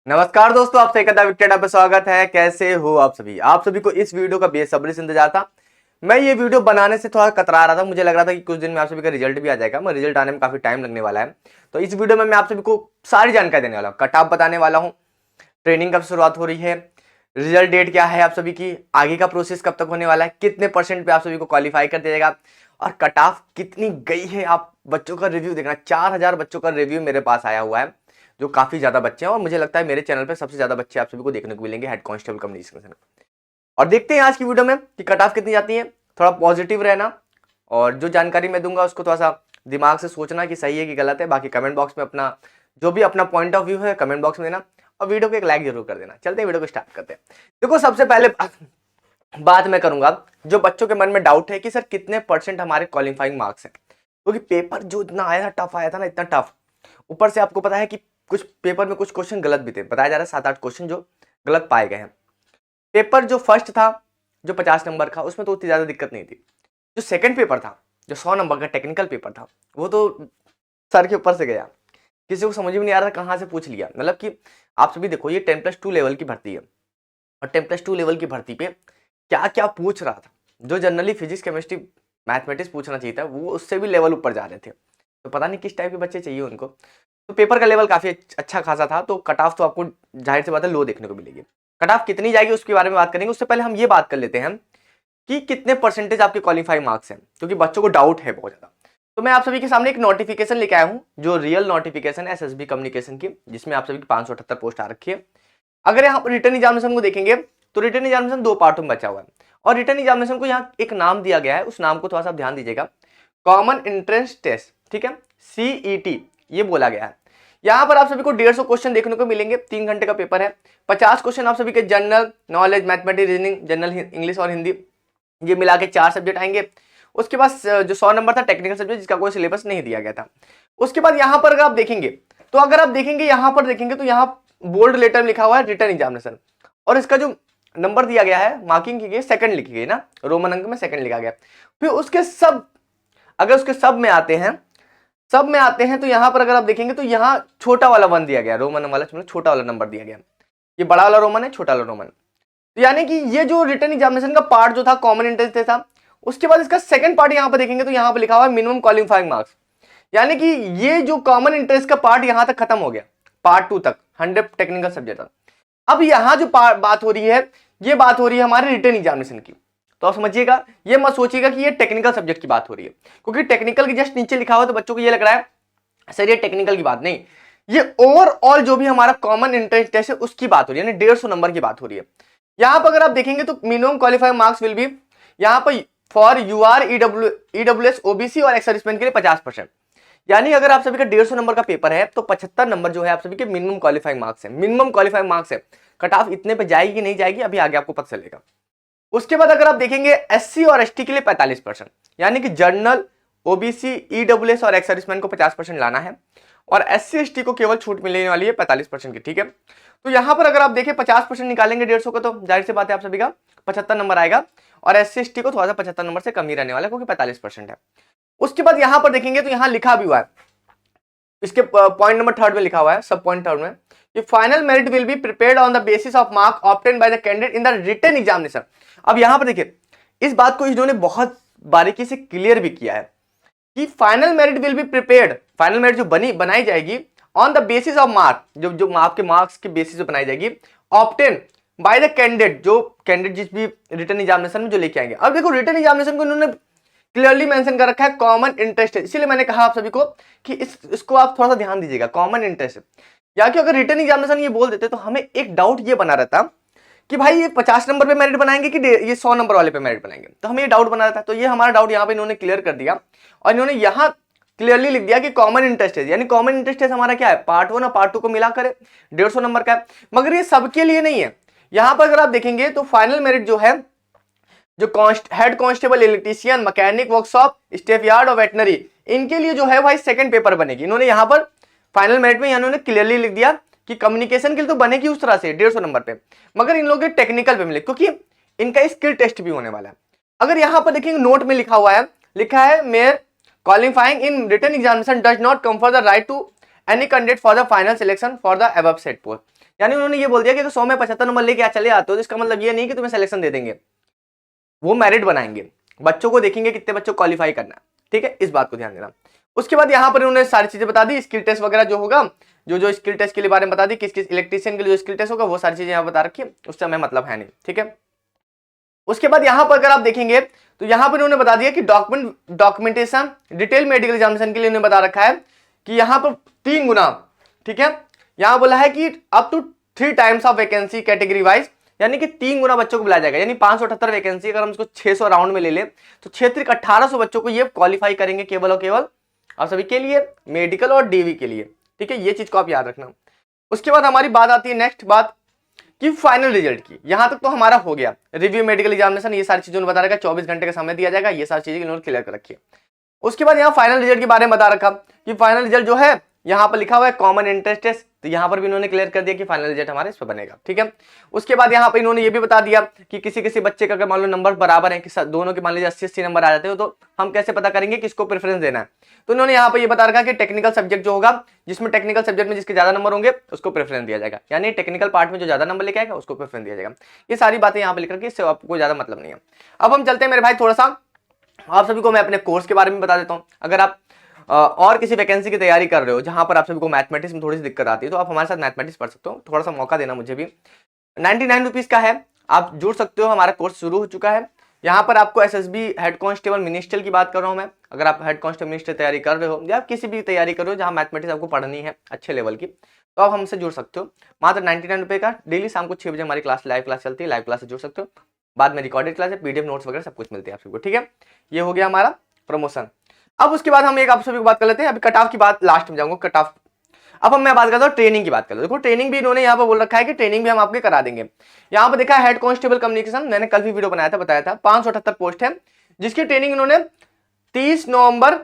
नमस्कार दोस्तों, आपसे एक विकेट पे स्वागत है। कैसे हो आप सभी को इस वीडियो का बेसब्री से इंतजार था। मैं ये वीडियो बनाने से थोड़ा कतरा रहा था। मुझे लग रहा था कि कुछ दिन में आप सभी का रिजल्ट भी आ जाएगा, मगर रिजल्ट आने में काफी टाइम लगने वाला है। तो इस वीडियो में मैं आप सभी को सारी जानकारी देने वाला हूँ, कट ऑफ बताने वाला हूँ, ट्रेनिंग कब शुरुआत हो रही है, रिजल्ट डेट क्या है आप सभी की, आगे का प्रोसेस कब तक होने वाला है, कितने परसेंट पे आप सभी को क्वालिफाई कर दिया जाएगा और कट ऑफ कितनी गई है। आप बच्चों का रिव्यू देखना, 4000 बच्चों का रिव्यू मेरे पास आया हुआ है, जो काफी ज्यादा बच्चे हैं और मुझे लगता है मेरे चैनल पे सबसे ज्यादा बच्चे आप सभी को देखने को मिलेंगे हेड कांस्टेबल कम्युनिकेशन। और देखते हैं आज की वीडियो में कि कट ऑफ कितनी जाती है। थोड़ा पॉजिटिव रहना और जो जानकारी मैं दूंगा उसको थोड़ा सा दिमाग से सोचना कि सही है कि गलत है। बाकी कमेंट बॉक्स में अपना जो भी अपना पॉइंट ऑफ व्यू है कमेंट बॉक्स में देना और वीडियो को एक लाइक जरूर कर देना। चलते हैं वीडियो को स्टार्ट करते हैं। देखो, सबसे पहले बात मैं करूंगा जो बच्चों के मन में डाउट है कि सर कितने परसेंट हमारे क्वालिफाइंग मार्क्स हैं, क्योंकि पेपर जो इतना आया था, टफ आया था ना, इतना टफ। ऊपर से आपको पता है कि कुछ पेपर में कुछ क्वेश्चन गलत भी थे, बताया जा रहा है 7-8 क्वेश्चन जो गलत पाए गए हैं। पेपर जो फर्स्ट था जो 50 नंबर का, उसमें तो उतनी ज्यादा दिक्कत नहीं थी। जो सेकंड पेपर था जो 100 नंबर का टेक्निकल पेपर था, वो तो सर के ऊपर से गया, किसी को समझ में नहीं आ रहा कहाँ से पूछ लिया। मतलब कि आप सभी देखो, ये 10+2 लेवल की भर्ती है और 10+2 लेवल की भर्ती पे क्या क्या पूछ रहा था, जो जनरली फिजिक्स केमिस्ट्री मैथमेटिक्स पूछना चाहिए था वो उससे भी लेवल ऊपर जा रहे थे। तो पता नहीं किस टाइप के बच्चे चाहिए उनको। तो पेपर का लेवल काफी अच्छा खासा था, तो कट ऑफ तो आपको जाहिर सी बात है लो देखने को मिलेगी। कट ऑफ कितनी जाएगी उसके बारे में बात करेंगे, उससे पहले हम ये बात कर लेते हैं कि कितने परसेंटेज आपके क्वालिफाई मार्क्स हैं, क्योंकि बच्चों को डाउट है बहुत ज्यादा। तो मैं आप सभी के सामने एक नोटिफिकेशन लेके आया हूं, जो रियल नोटिफिकेशन है एसएसबी कम्युनिकेशन की, जिसमें आप सभी की 578 पोस्ट आ रखी है। अगर यहाँ पर रिटर्न एग्जामिनेशन को देखेंगे तो रिटर्न एग्जामिनेशन 2 पार्टों में बचा हुआ है और रिटर्न एग्जामिनेशन को यहाँ एक नाम दिया गया है, उस नाम को थोड़ा सा ध्यान दीजिएगा, कॉमन एंट्रेंस टेस्ट, ठीक है, सीईटी ये बोला गया है। यहाँ पर आप सभी को 150 क्वेश्चन देखने को मिलेंगे, 3 घंटे का पेपर है। 50 क्वेश्चन आप सभी के general knowledge, mathematics, reasoning, general English और हिंदी, ये मिला के 4 सब्जेक्ट आएंगे। उसके बाद जो 100 नंबर था टेक्निकल सब्जेक्ट, जिसका कोई सिलेबस नहीं दिया गया था। उसके बाद यहाँ पर अगर आप देखेंगे तो यहाँ पर देखेंगे तो यहाँ बोल्ड लेटर में लिखा हुआ है रिटर्न एग्जामिनेशन, और इसका जो नंबर दिया गया है, मार्किंग की गई, सेकंड लिखी गई ना, रोमन अंक में सेकंड लिखा गया। फिर उसके सब, अगर उसके सब में आते हैं तो यहाँ पर अगर आप देखेंगे तो यहाँ छोटा वाला 1 दिया गया, रोमन वाला छोटा वाला नंबर दिया गया। ये बड़ा वाला रोमन है, छोटा वाला रोमन। तो यानी कि ये जो रिटर्न एग्जामिनेशन का पार्ट जो था कॉमन एंट्रेंस टेस्ट था, उसके बाद इसका सेकंड पार्ट यहाँ पर देखेंगे तो यहाँ पर लिखा हुआ है मिनिमम क्वालिफाइंग मार्क्स। यानी कि ये जो कॉमन इंटरेस्ट का पार्ट यहां तक खत्म हो गया, पार्ट 2 तक 100 टेक्निकल सब्जेक्ट था। अब यहां जो बात हो रही है, ये बात हो रही है हमारे रिटर्न एग्जामिनेशन की। तो आप समझिएगा, ये मत सोचिएगा कि ये टेक्निकल सब्जेक्ट की बात हो रही है, क्योंकि टेक्निकल की जस्ट नीचे लिखा हुआ तो बच्चों को ये लग रहा है सर ये टेक्निकल की बात नहीं, ये ओवरऑल जो भी हमारा कॉमन एंट्रेंस टेस्ट है उसकी बात हो रही है, यानी 150 नंबर की बात हो रही है। यहां पर अगर आप देखेंगे तो minimum qualifying marks will be यहां पर फॉर यूआर, ईडब्ल्यूएस, ओबीसी और एक्स सर्विसमैन के लिए 50%। यानी अगर आप सभी का 150 नंबर का पेपर है तो 75 नंबर जो है आप सभी के मिनिमम क्वालिफाइंग मार्क्स है, मिनिमम क्वालिफाइंग मार्क्स है। कट ऑफ इतने पे जाएगी नहीं जाएगी अभी आगे आपको पता चलेगा। उसके बाद अगर आप देखेंगे एससी और एसटी के लिए 45%, यानी कि जनरल, ओबीसी, ईडब्ल्यूएस और एक्स सर्विसमैन को 50% लाना है और एससी एसटी को केवल छूट मिलने वाली है 45% की, ठीक है। तो यहां पर अगर आप देखें 50% निकालेंगे 150 को, तो जाहिर सी बात है आप सभी का 75 नंबर आएगा और एससी एसटी को थोड़ा सा 75 नंबर से कम ही रहने वाला है, क्योंकि 45% है। उसके बाद यहां पर देखेंगे तो यहां लिखा भी हुआ है, इसके पॉइंट नंबर 3 में लिखा हुआ है, सब पॉइंट 3 में, कि final merit will be prepared on the basis of mark obtained by the candidate in the written examination. अब यहां पर देखिए, इस बात को इन्होंने बहुत बारीकी से क्लियर भी किया है कि final merit will be prepared, final merit जो बनाई जाएगी on the basis of mark, जो आपके मार्क्स के बेसिस पे बनाई जाएगी, ऑब्टेन बाय द कैंडिडेट, जो कैंडिडेट जिस भी रिटन एग्जामिनेशन में जो लेके आएंगे। अब देखो, रिटन एग्जामिनेशन को इन्होंने क्लियरली मेंशन कर रखा है कॉमन इंटरेस्ट है, इसीलिए मैंने कहा आप सभी को कि इसको आप थोड़ा सा ध्यान दीजिएगा, कॉमन इंटरेस्ट। या कि अगर रिटन एग्जामिनेशन ये बोल देते तो हमें एक डाउट ये बना रहता कि भाई ये 50 नंबर पे मेरिट बनाएंगे कि ये 100 नंबर वाले पे मेरिट बनाएंगे, तो हमें ये डाउट बना रहता। तो ये हमारा डाउट यहाँ पे इन्होंने क्लियर कर दिया और इन्होंने यहाँ क्लियरली लिख दिया कि कॉमन इंटरेस्ट है, यानी कॉमन इंटरेस्ट हमारा क्या है, पार्ट 1 और पार्ट 2 को मिलाकर 150 नंबर का है, मगर ये सबके लिए नहीं है। यहां पर अगर आप देखेंगे तो फाइनल मेरिट जो है, जो head constable, electrician, mechanic, workshop, staff yard और वेटनरी, इनके लिए जो है भाई सेकंड पेपर बनेगी। इन्होंने यहाँ पर फाइनल मेरिट में इन्होंने क्लियरली लिख दिया कि कम्युनिकेशन के लिए तो बनेगी उस तरह से 150 नंबर पे, मगर इन लोगों के टेक्निकल पे मिले, क्योंकि इनका स्किल टेस्ट भी होने वाला है। अगर यहाँ पर देखेंगे नोट में लिखा है mere qualifying in written examination does not confer the right to any candidate for the final selection for the above said post. यानी उन्होंने ये बोल दिया कि अगर 100 में 75 नंबर लेके चले आते हो तो इसका मतलब ये नहीं कि तुम्हें सिलेक्शन दे देंगे, वो मेरिट बनाएंगे, बच्चों को देखेंगे कितने बच्चों को क्वालिफाई करना है। ठीक है, इस बात को ध्यान देना। उसके बाद यहाँ पर उन्होंने सारी चीजें बता दी, स्किल टेस्ट वगैरह जो होगा, जो स्किल टेस्ट के लिए बारे में बता दी, किस किस इलेक्ट्रीशियन के लिए जो स्किल टेस्ट होगा वो सारी चीजें यहाँ बता रखी है, उससे हमें मतलब है नहीं। ठीक है, उसके बाद यहाँ पर अगर आप देखेंगे तो यहाँ पर उन्होंने बता दिया कि डॉक्यूमेंटेशन डिटेल मेडिकल एग्जामिनेशन के लिए उन्होंने बता रखा है कि यहाँ पर 3 गुना। ठीक है, यहाँ बोला है कि up to 3 times of vacancy category wise, यानी कि 3 गुना बच्चों को बुलाया जाएगा। यानी 578 वैकेंसी, अगर हम इसको 600 राउंड में ले लें तो 1800 बच्चों को ये क्वालिफाई करेंगे केवल और केवल आप सभी के लिए, मेडिकल और डीवी के लिए। ठीक है, ये चीज को आप याद रखना। उसके बाद हमारी बात आती है नेक्स्ट बात कि फाइनल रिजल्ट की। यहां तक तो हमारा हो गया, रिव्यू मेडिकल एग्जामिनेशन, ये सारी चीजें बता रखा, 24 घंटे का समय दिया जाएगा, ये सारी चीजें इन्होंने क्लियर कर रखी है। उसके बाद यहाँ फाइनल रिजल्ट के बारे में बता रखा कि फाइनल रिजल्ट जो है यहाँ पर लिखा हुआ है कॉमन इंटरेस्ट टेस्ट, तो यहाँ पर भी इन्होंने क्लियर कर दिया कि फाइनल रिजल्ट हमारे इस पर बनेगा। ठीक है, उसके बाद यहाँ पर इन्होंने ये भी बता दिया कि किसी किसी बच्चे का अगर मान लो नंबर बराबर है कि दोनों के मान लीजिए 80-80 नंबर आ जाते हो तो हम कैसे पता करेंगे किसको प्रेफरेंस देना है। तो इन्होंने यहाँ पर ये बता रखा कि टेक्निकल सब्जेक्ट जो होगा, जिसमें टेक्निकल सब्जेक्ट में जिसके ज्यादा नंबर होंगे उसको प्रेफरेंस दिया जाएगा, यानी टेक्निकल पार्ट में जो ज्यादा नंबर लेके आएगा उसको प्रेफरेंस दिया जाएगा। ये सारी बातें यहाँ पर लिख रखी है, इससे आपको ज्यादा मतलब नहीं है। अब हम चलते हैं मेरे भाई, थोड़ा सा आप सभी को मैं अपने कोर्स के बारे में बता देता हूँ। अगर आप और किसी वैकेंसी की तैयारी कर रहे हो जहां पर आप सभी को मैथमेटिक्स में थोड़ी सी दिक्कत आती है तो आप हमारे साथ मैथमेटिक्स पढ़ सकते हो, थोड़ा सा मौका देना मुझे भी। 99 रुपीज का है, आप जुड़ सकते हो, हमारा कोर्स शुरू हो चुका है। यहाँ पर आपको एसएसबी, हेड कांस्टेबल, मिनिस्टर की बात कर रहा हूँ मैं। अगर आप हेड कांस्टेबल, मिनिस्टर तैयारी कर रहे हो या किसी भी तैयारी कर रहे हो जहाँ मैथमेटिक्स आपको पढ़नी है अच्छे लेवल की, तो आप हमसे जुड़ सकते हो। मात्र 99 रुपये का, डेली शाम को 6 बजे हमारी क्लास, लाइव क्लास चलती है, लाइव क्लास से जुड़ सकते हो। बाद में रिकॉर्डेड क्लास है, पीडीएफ नोट्स वगैरह सब कुछ मिलते हैं आप सबको। ठीक है, ये हो गया हमारा प्रमोशन। अब उसके बाद हम एक आप सभी को बात कर लेते हैं, अभी कट ऑफ की बात लास्ट में जाऊंगा, कट ऑफ। अब हम मैं बात करता हूँ ट्रेनिंग की बात कर लो। देखो ट्रेनिंग भी इन्होंने यहाँ पर बोल रखा है कि ट्रेनिंग भी हम आपके करा देंगे। यहाँ पर देखा हेड कांस्टेबल कम्युनिकेशन, मैंने कल भी वीडियो बनाया था, बताया था 578 पोस्ट है जिसकी ट्रेनिंग इन्होंने 30 नवंबर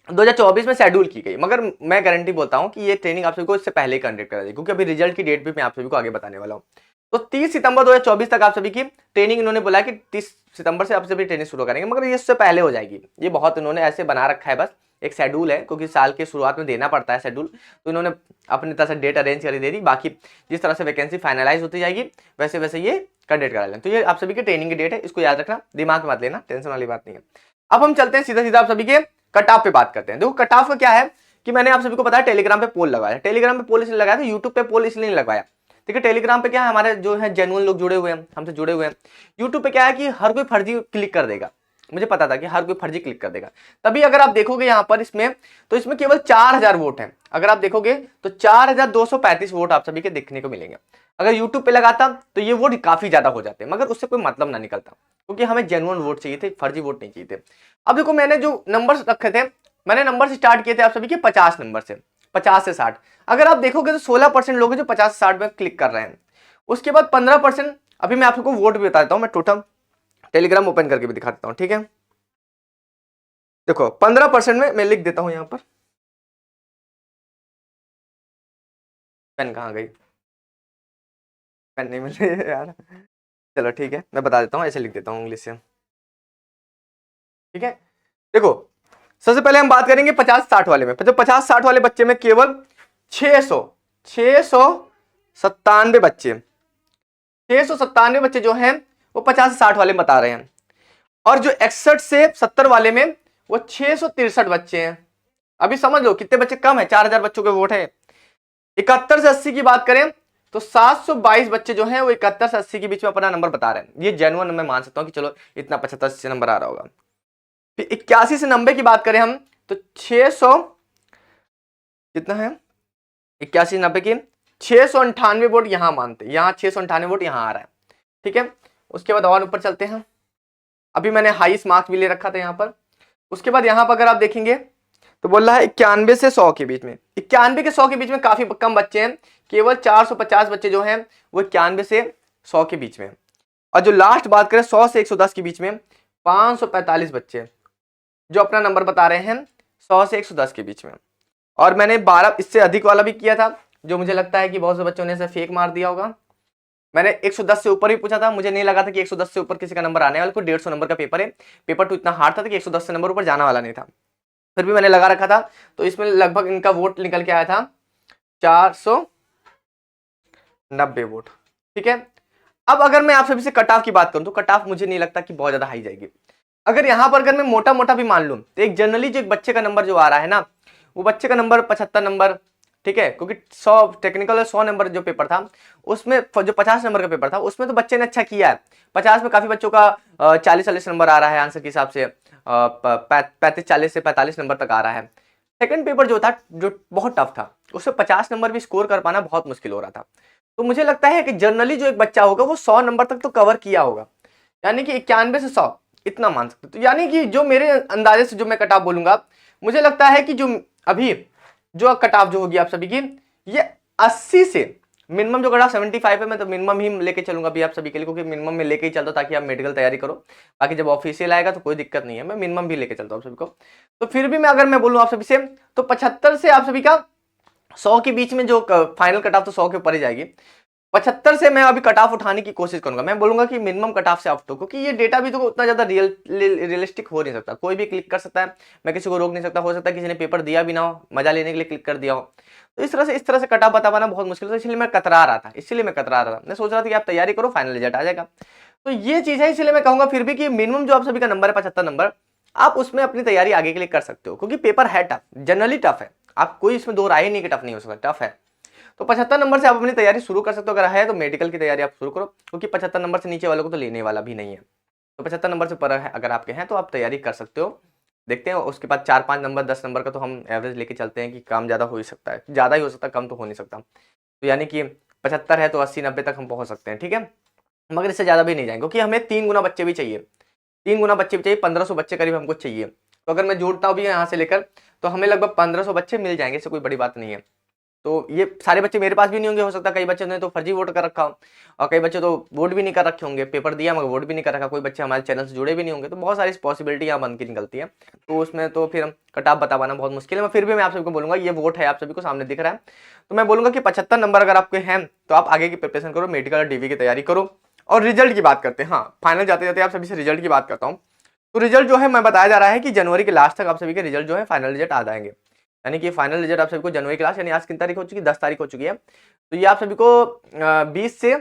2024 में शेड्यूल की गई। मगर मैं गारंटी बोलता हूँ कि ये ट्रेनिंग आप सभी को इससे पहले ही कंडक्ट करा देगी, क्योंकि अभी रिजल्ट की डेट भी मैं आप सभी को आगे बताने वाला हूँ। तो 30 सितंबर 2024 तक आप सभी की ट्रेनिंग इन्होंने बोला कि 30 सितंबर से आप सभी ट्रेनिंग शुरू करेंगे, मगर ये इससे पहले हो जाएगी। ये बहुत इन्होंने ऐसे बना रखा है, बस एक शेड्यूल है, क्योंकि साल के शुरुआत में देना पड़ता है शेड्यूल, तो इन्होंने अपनी तरह से डेट अरेंज कर दे दी। बाकी जिस तरह से वैकेंसी फाइनलाइज होती जाएगी वैसे वैसे ये कंडक्ट करा लें। तो ये आप सभी की ट्रेनिंग की डेट है, इसको याद रखना, दिमाग में मत लेना, टेंशन वाली बात नहीं है। अब हम चलते हैं सीधा सीधा आप सभी के कट ऑफ पे बात करते हैं। देखो कट ऑफ का क्या है कि मैंने आप सभी को बताया टेलीग्राम पे पोल लगाया, टेलीग्राम पे पोल इसलिए लगाया था, यूट्यूब पे पोल इसलिए नहीं लगवाया। ठीक है, टेलीग्राम पे क्या है, हमारे जो है जेन्युइन लोग जुड़े हुए हैं, हमसे जुड़े हुए हैं। यूट्यूब पे क्या है कि हर कोई फर्जी क्लिक कर देगा, मुझे पता था कि हर कोई फर्जी क्लिक कर देगा, तभी अगर आप देखोगे यहाँ पर इसमें, तो इसमें केवल 4000 वोट हैं। अगर आप देखोगे तो 4235 वोट आप सभी के देखने को मिलेंगे। अगर यूट्यूब पे लगाता तो ये वोट काफी ज्यादा हो जाते, मगर उससे कोई मतलब ना निकलता, क्योंकि हमें जेन्युइन वोट चाहिए थे, फर्जी वोट नहीं चाहिए थे। अब देखो मैंने जो नंबर रखे थे, मैंने नंबर स्टार्ट किए थे आप सभी के 50 नंबर से, 50 से 60। अगर आप देखोगे तो 16% लोग हैं जो 50 से 60 में क्लिक कर रहे हैं। उसके बाद 15%, अभी मैं आपको वोट भी बता देता हूं, मैं टोटल टेलीग्राम ओपन करके भी दिखा देता हूं। ठीक है, देखो 15% में मैं लिख देता हूं, यहां पर पेन कहां गई, पेन नहीं मिल रही है यार, चलो ठीक है मैं बता देता हूं, ऐसे लिख देता हूं इंग्लिश से। ठीक है, देखो सबसे पहले हम बात करेंगे 50-60 वाले में। तो 50-60 वाले बच्चे में केवल 697 बच्चे, 697 बच्चे जो हैं वो 50 से 60 वाले बता रहे हैं, और जो 61 से 70 वाले में वो 663 बच्चे हैं। अभी समझ लो कितने बच्चे कम है, 4000 बच्चों के वोट है। 71 से 80 की बात करें तो 722 बच्चे जो हैं वो 71 से 80 के बीच में अपना नंबर बता रहे हैं। ये जेन्युइन मैं मान सकता हूं कि चलो इतना 75 नंबर आ रहा होगा। फिर 81 से 90 की बात करें हम तो 600 कितना है, 81 90 की 698 वोट यहां मानते, यहां 698 वोट यहां आ रहा है। ठीक है, उसके बाद और ऊपर चलते हैं, अभी मैंने हाईएस्ट मार्क्स भी ले रखा था यहां पर। उसके बाद यहां पर अगर आप देखेंगे तो बोल रहा है 91 से 100 के बीच में, 91 के 100 के बीच में काफी कम बच्चे हैं, केवल 450 बच्चे जो हैं वो 91 से 100 के बीच में। और जो लास्ट बात करें 100 से 110 के बीच में 545 बच्चे जो अपना नंबर बता रहे हैं 100 से 110 के बीच में। और मैंने 12 इससे अधिक वाला भी किया था, जो मुझे लगता है कि बहुत से बच्चों ने इसे फेक मार दिया होगा। मैंने 110 से ऊपर ही पूछा था, मुझे नहीं लगा था कि 110 से ऊपर किसी का नंबर आने वाला, कोई 150 नंबर का पेपर है, पेपर 2 इतना हार्ड था कि 110 से नंबर ऊपर जाना वाला नहीं था। फिर भी मैंने लगा रखा था, तो इसमें लगभग इनका वोट निकल के आया था 490 वोट। ठीक है, अब अगर मैं आप सभी से कट ऑफ की बात करूं तो कट ऑफ मुझे नहीं लगता कि बहुत ज्यादा हाई जाएगी। अगर यहां पर अगर मैं मोटा मोटा भी मान लूं तो एक जनरली जो एक बच्चे का नंबर जो आ रहा है ना, वो बच्चे का नंबर 75 नंबर, ठीक है, क्योंकि 100 टेक्निकल 100 नंबर जो पेपर था उसमें जो 50 नंबर का पेपर था उसमें तो बच्चे ने अच्छा किया है। 50 में काफी बच्चों का 40-40 नंबर आ रहा है आंसर के हिसाब से, 35-40 से 45 नंबर तक आ रहा है। सेकंड पेपर जो था जो बहुत टफ था, उसमें 50 नंबर भी स्कोर कर पाना बहुत मुश्किल हो रहा था। तो मुझे लगता है कि जनरली जो एक बच्चा होगा वो 100 नंबर तक तो कवर किया होगा, यानी कि 91 से 100 इतना मान सकते। तो यानी कि जो मेरे अंदाजे से जो मैं कट ऑफ बोलूंगा, मुझे लगता है कि जो अभी जो कट ऑफ जो होगी आप सभी की, ये 80 से मिनिमम जो कट ऑफ 75 है, मैं तो मिनिमम ही लेके चलूंगा अभी आप सभी के लिए, क्योंकि मिनिमम में लेके ही चलता ताकि आप मेडिकल तैयारी करो। बाकी जब ऑफिशियल आएगा तो कोई दिक्कत नहीं है, मैं मिनिमम भी लेके चलता हूँ आप सभी को। तो फिर भी मैं अगर मैं बोलूँ आप सभी से तो 75 से आप सभी का 100 के बीच में जो फाइनल कट ऑफ तो 100 के ऊपर ही जाएगी। 75 से मैं अभी कट ऑफ उठाने की कोशिश करूंगा, मैं बोलूंगा कि मिनिमम कट ऑफ से आप तो, क्योंकि ये डेटा भी तो उतना ज्यादा रियलिस्टिक हो नहीं सकता, कोई भी क्लिक कर सकता है, मैं किसी को रोक नहीं सकता, हो सकता है किसी ने पेपर दिया भी ना हो, मजा लेने के लिए क्लिक कर दिया हो। तो इस तरह से कट ऑफ बता पाना बहुत मुश्किल है, इसलिए मैं कतरा रहा था, मैं सोच रहा था कि आप तैयारी करो, फाइनल रिजल्ट आ जाएगा। तो ये चीज है, इसलिए मैं कहूंगा फिर भी कि मिनिमम जो आप सभी का नंबर है 75 नंबर, आप उसमें अपनी तैयारी आगे के लिए कर सकते हो, क्योंकि पेपर है टफ, जनरली टफ है, आप कोई इसमें दो राय नहीं कि टफ नहीं हो सकता, टफ है। तो 75 नंबर से आप अपनी तैयारी शुरू कर सकते हो, अगर है तो मेडिकल की तैयारी आप शुरू करो, क्योंकि 75 नंबर से नीचे वालों को तो लेने वाला भी नहीं है। तो 75 नंबर से ऊपर अगर आपके हैं तो आप तैयारी कर सकते हो। देखते हैं उसके बाद 4-5 नंबर 10 नंबर का तो हम एवरेज लेके चलते हैं कि काम ज़्यादा हो ही सकता है, ज़्यादा ही हो सकता है, कम तो हो नहीं सकता। तो यानी कि 75 है तो 80-90 तक हम पहुँच सकते हैं, ठीक है, मगर इससे ज़्यादा भी नहीं जाएंगे, क्योंकि हमें 3 गुना बच्चे भी चाहिए, 3 गुना बच्चे भी चाहिए, 1500 बच्चे करीब हमको चाहिए। तो अगर मैं जोड़ता हूँ भी यहाँ से लेकर तो हमें लगभग 1500 बच्चे मिल जाएंगे, इससे कोई बड़ी बात नहीं है। तो ये सारे बच्चे मेरे पास भी नहीं होंगे, हो सकता है कई बच्चों ने तो फर्जी वोट कर रखा हो, और कई बच्चे तो वोट भी नहीं कर रखे होंगे, पेपर दिया मगर वोट भी नहीं कर रखा, कोई बच्चे हमारे चैनल से जुड़े भी नहीं होंगे, तो बहुत सारी पॉसिबिलिटी यहाँ बन के निकलती है। तो उसमें तो फिर कट ऑफ बता पाना बहुत मुश्किल है। फिर भी मैं आप सबको बोलूंगा, ये वोट है आप सभी को सामने दिख रहा है, तो मैं बोलूंगा कि 75 नंबर अगर आपके हैं तो आप आगे की प्रिपरेशन करो, मेडिकल और डीवी की तैयारी करो। और रिजल्ट की बात करते हैं, हाँ फाइनल जाते जाते आप सभी से रिजल्ट की बात करता हूँ। तो रिजल्ट जो है मैं बताया जा रहा है कि जनवरी के लास्ट तक आप सभी के रिजल्ट जो है फाइनल रिजल्ट आ जाएंगे, यानी कि फाइनल रिजल्ट आप सभी को जनवरी क्लास, यानी आज कितनी तारीख हो चुकी है, 10 तारीख हो चुकी है, तो ये आप सभी को 20 से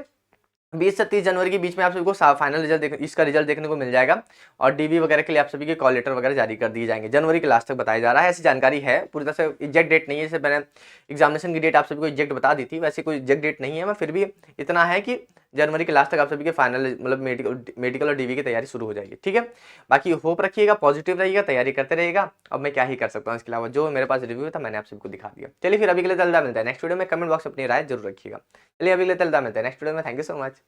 30 जनवरी के बीच में आप सभी को फाइनल रिजल्ट इसका रिजल्ट देखने को मिल जाएगा। और डीवी वगैरह के लिए आप सभी के कॉल लेटर वगैरह जारी कर दिए जाएंगे, जनवरी के लास्ट तक बताया जा रहा है, ऐसी जानकारी है, पूरी तरह से एग्जैक्ट डेट नहीं है, जैसे मैंने एग्जामिनेशन की डेट आप सभी को एग्जैक्ट बता दी थी, वैसे कोई एग्जैक्ट डेट नहीं है, मैं फिर भी इतना है कि जनवरी के लास्ट तक आप सभी के फाइनल मतलब मेडिकल और डीवी की तैयारी शुरू हो जाएगी, ठीक है। बाकी होप रखिएगा, पॉजिटिव रहिएगा, तैयारी करते रहिएगा। अब मैं क्या ही कर सकता हूँ, इसके अलावा जो मेरे पास रिव्यू था मैंने आप सबको दिखा दिया। चलिए फिर अभी के लिए मिलता है नेक्स्ट वीडियो में, कमेंट बॉक्स अपनी राय जरूर रखिएगा। चलिए अभी के लिए मिलता है नेक्स्ट वीडियो में, थैंक यू सो मच।